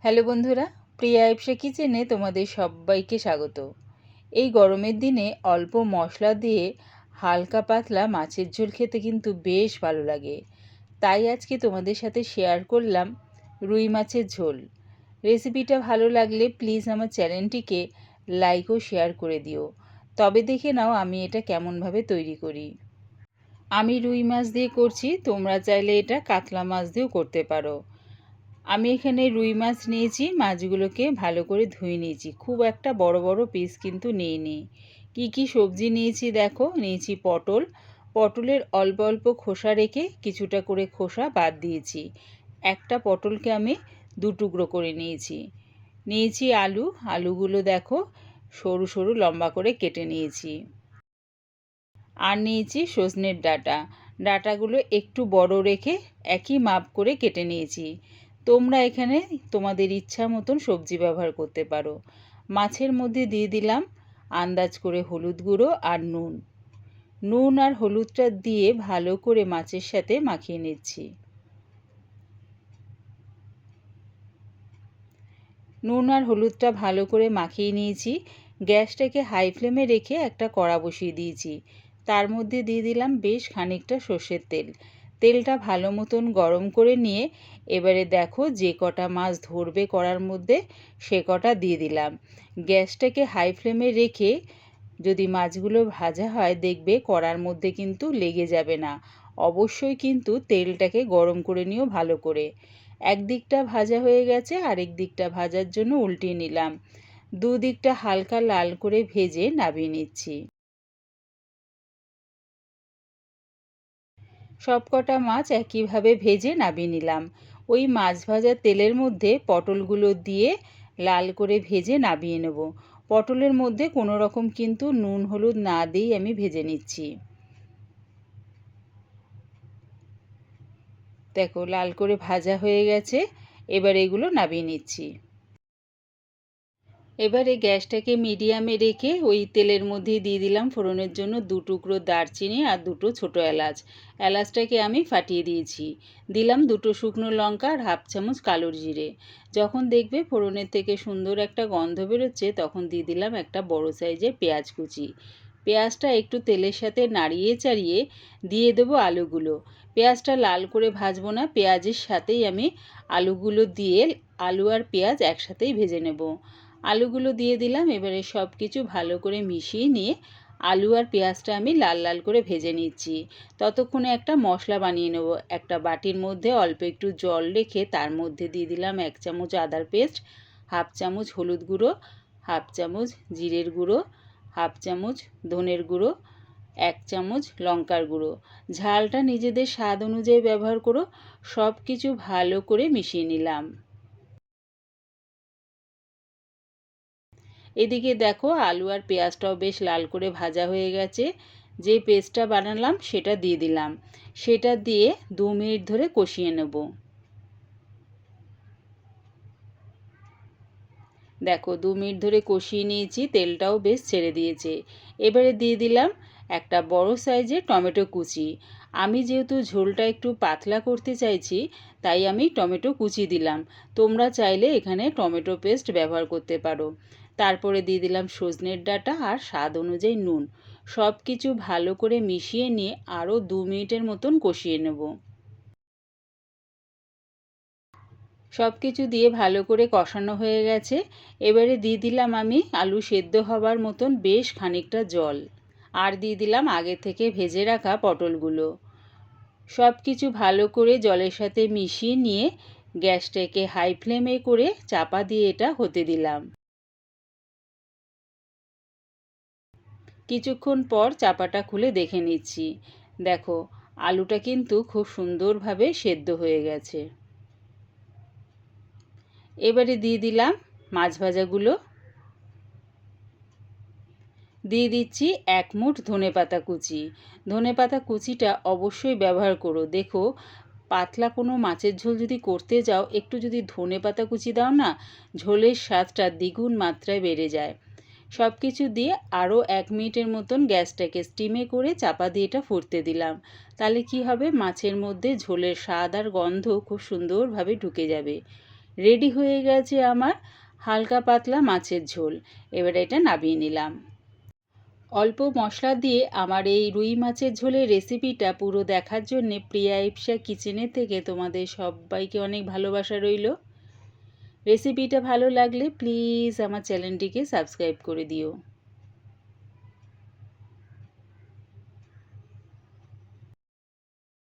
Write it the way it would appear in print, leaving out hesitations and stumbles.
Hello বন্ধুরা, প্রিয়া ইপসা কিচেনে তোমাদের সবাইকে স্বাগত। এই গরমের দিনে অল্প মশলা দিয়ে হালকা পাতলা মাছের ঝোল খেতে কিন্তু বেশ ভালো লাগে। তাই আজকে তোমাদের সাথে শেয়ার করলাম রুই মাছের ঝোল। রেসিপিটা ভালো লাগলে প্লিজ আমার চ্যানেলটিকে লাইক ও শেয়ার করে দিও। তবে দেখে নাও আমি এটা কেমনভাবে তৈরি করি। আমি রুই মাছ দিয়ে করছি, তোমরা চাইলে এটা কাতলা মাছ দিয়েও করতে পারো। আমি এখানে রুই মাছ নিয়েছি, মাছগুলোকে ভালো করে ধুয়ে নিয়েছি। খুব একটা বড় বড় পিস কিন্তু নিইনি। কি কি সবজি নিয়েছি দেখো, নিয়েছি পটল। পটলের অল্প অল্প খোসা রেখে কিছুটা করে খোসা বাদ দিয়েছি। একটা পটলকে আমি দু টুকরো করে নিয়েছি। নিয়েছি আলু, আলুগুলো দেখো সরু সরু লম্বা করে কেটে নিয়েছি। আর নিয়েছি সজনের ডাঁটা, ডাঁটাগুলো একটু বড় রেখে একই মাপ করে কেটে নিয়েছি। তোমরা এখানে তোমাদের ইচ্ছা মতন সবজি ব্যবহার করতে পারো। মাছের মধ্যে দিয়ে দিলাম আন্দাজ করে হলুদ গুঁড়ো আর নুন। নুন আর হলুদটা দিয়ে ভালো করে মাছের সাথে মাখিয়ে নিচ্ছি। নুন আর হলুদটা ভালো করে মাখিয়ে নিয়েছি। গ্যাসটাকে হাই ফ্লেমে রেখে একটা কড়া বসিয়ে দিয়েছি। তার মধ্যে দিয়ে দিলাম বেশ খানিকটা সর্ষের তেল। তেলটা ভালো মতন গরম করে নিয়ে এবারে দেখো যে কটা মাছ ধরবে কড়ার মধ্যে সে কটা দিয়ে দিলাম। গ্যাসটাকে হাই ফ্লেমে রেখে যদি মাছগুলো ভাজা হয় দেখবে কড়ার মধ্যে কিন্তু লেগে যাবে না। অবশ্যই কিন্তু তেলটাকে গরম করে নিও ভালো করে। একদিকটা ভাজা হয়ে গেছে, আরেক দিকটা ভাজার জন্য উল্টিয়ে নিলাম। দুদিকটা হালকা লাল করে ভেজে নামিয়ে নিচ্ছি। সবকটা মাছ একইভাবে ভেজে নামিয়ে নিলাম। ওই মাছ ভাজা তেলের মধ্যে পটলগুলো দিয়ে লাল করে ভেজে নামিয়ে নেব। পটলের মধ্যে কোনো রকম কিন্তু নুন হলুদ না দিয়েই আমি ভেজে নিচ্ছি। দেখো লাল করে ভাজা হয়ে গেছে, এবার এগুলো নামিয়ে নিচ্ছি। এবারে গ্যাসটাকে মিডিয়ামে রেখে ওই তেলের মধ্যে দিয়ে দিলাম ফোড়নের জন্য দু টুকরো দারচিনি আর দুটো ছোটো এলাচ। এলাচটাকে আমি ফাটিয়ে দিয়েছি। দিলাম দুটো শুকনো লঙ্কা আর হাফ চামচ কালো জিরে। যখন দেখবে ফোড়নের থেকে সুন্দর একটা গন্ধ বেরোচ্ছে তখন দিয়ে দিলাম একটা বড় সাইজের পেঁয়াজ কুচি। পেঁয়াজটা একটু তেলের সাথে নাড়িয়ে চাড়িয়ে দিয়ে দেবো আলুগুলো। পেঁয়াজটা লাল করে ভাজবো না, পেঁয়াজের সাথেই আমি আলুগুলো দিয়ে আলু আর পেঁয়াজ একসাথেই ভেজে নেব। আলুগুলো দিয়ে দিলাম। এবারে সব কিছু ভালো করে মিশিয়ে নিয়ে আলু আর পেঁয়াজটা আমি লাল লাল করে ভেজে নিচ্ছি। ততক্ষণে একটা মশলা বানিয়ে নেব। একটা বাটির মধ্যে অল্প একটু জল রেখে তার মধ্যে দিয়ে দিলাম 1 চামচ আদার পেস্ট, হাফ চামচ হলুদ গুঁড়ো, হাফ চামচ জিরের গুঁড়ো, হাফ চামচ ধনের গুঁড়ো, 1 চামচ লঙ্কার গুঁড়ো। ঝালটা নিজেদের স্বাদ অনুযায়ী ব্যবহার করো। সব কিছু ভালো করে মিশিয়ে নিলাম। এদিকে দেখো আলু আর পেঁয়াজটাও বেশ লাল করে ভাজা হয়ে গেছে। যে পেস্টটা বানালাম সেটা দিয়ে দিলাম। সেটা দিয়ে 2 মিনিট ধরে কষিয়ে নেব। দেখো 2 মিনিট ধরে কষিয়ে নিয়েছি, তেলটাও বেশ ছেড়ে দিয়েছে। এবারে দিয়ে দিলাম একটা বড় সাইজের টমেটো কুচি। আমি যেহেতু ঝোলটা একটু পাতলা করতে চাইছি তাই আমি টমেটো কুচি দিলাম। তোমরা চাইলে এখানে টমেটো পেস্ট ব্যবহার করতে পারো। তারপরে দিয়ে দিলাম সজনের ডাঁটা আর স্বাদ অনুযায়ী নুন। সব কিছু ভালো করে মিশিয়ে নিয়ে আরও 2 মিনিটের মতন কষিয়ে নেব। সব কিছু দিয়ে ভালো করে কষানো হয়ে গেছে। এবারে দিয়ে দিলাম আমি আলু সেদ্ধ হবার মতন বেশ খানিকটা জল। আর দিয়ে দিলাম আগে থেকে ভেজে রাখা পটলগুলো। সব কিছু ভালো করে জলের সাথে মিশিয়ে নিয়ে গ্যাসটাকে হাই ফ্লেমে করে চাপা দিয়ে এটা হতে দিলাম। কিছুক্ষণ পর চাপাটা খুলে দেখে নিচ্ছি। দেখো আলুটা কিন্তু খুব সুন্দরভাবে সেদ্ধ হয়ে গেছে। এবারে দিয়ে দিলাম মাছ ভাজাগুলো। দিয়ে দিচ্ছি 1 মুঠ ধনেপাতা কুচি। ধনেপাতা কুচিটা অবশ্যই ব্যবহার করো। দেখো পাতলা কোনো মাছের ঝোল যদি করতে যাও একটু যদি ধনেপাতা কুচি দাও না, ঝোলের স্বাদটা দ্বিগুণ মাত্রায় বেড়ে যায়। সব কিছু দিয়ে আরও 1 মিনিটের মতন গ্যাসটাকে স্টিমে করে চাপা দিয়ে এটা ফুটতে দিলাম। তাহলে কি হবে, মাছের মধ্যে ঝোলের স্বাদ আর গন্ধ খুব সুন্দরভাবে ঢুকে যাবে। রেডি হয়ে গেছে আমার হালকা পাতলা মাছের ঝোল। এবার এটা নামিয়ে নিলাম। অল্প মশলা দিয়ে আমার এই রুই মাছের ঝোলের রেসিপিটা পুরো দেখার জন্যে প্রিয়া ইপসা কিচেনে থেকে তোমাদের সবাইকে অনেক ভালোবাসা রইল। রেসিপিটা ভালো লাগলে প্লিজ আমার চ্যানেলটিকে সাবস্ক্রাইব করে দিও।